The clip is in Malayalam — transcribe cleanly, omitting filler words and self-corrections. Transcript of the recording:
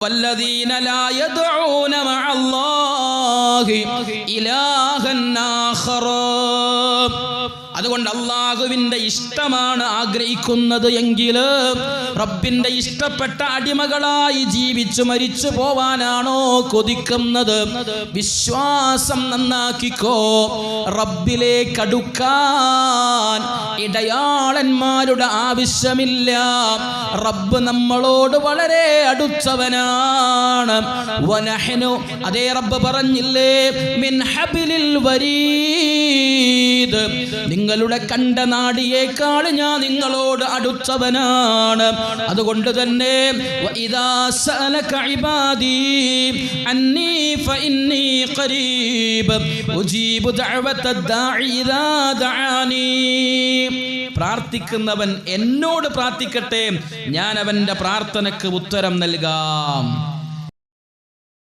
والذين لا يدعون مع الله إلها آخر. അതുകൊണ്ട് അല്ലാഹുവിന്റെ ഇഷ്ടമാണ് ആഗ്രഹിക്കുന്നത് എങ്കിൽ റബ്ബിന്റെ ഇഷ്ടപ്പെട്ട അടിമകളായി ജീവിച്ചു മരിച്ചു പോവാനാണോ കൊതിക്കുന്നത്? വിശ്വാസം നന്നാക്കിക്കോ. റബ്ബിലേക്ക് അടുക്കാൻ ഇടയാളന്മാരുടെ ആവശ്യമില്ല. റബ്ബ് നമ്മളോട് വളരെ അടുത്തവനാണ്. വനഹ്നു, അതേ റബ്ബ് പറഞ്ഞില്ലേ, മിൻ ഹബിലിൽ വരീദ്, നിങ്ങളുടെ കണ്ടനാടിയേക്കാൾ ഞാൻ നിങ്ങളോട് അടുത്തവനാണ്. അതുകൊണ്ട് തന്നെ വഇദാ സഅലക ഇബാദി അന്നി ഫഇന്നി ഖരീബ് ഉജീബു ദഅവത ദാഇ ഇദാ ദഅാനി. പ്രാർത്ഥിക്കുന്നവൻ എന്നോട് പ്രാർത്ഥിക്കട്ടെ, ഞാൻ അവന്റെ പ്രാർത്ഥനയ്ക്ക് ഉത്തരം നൽകാം.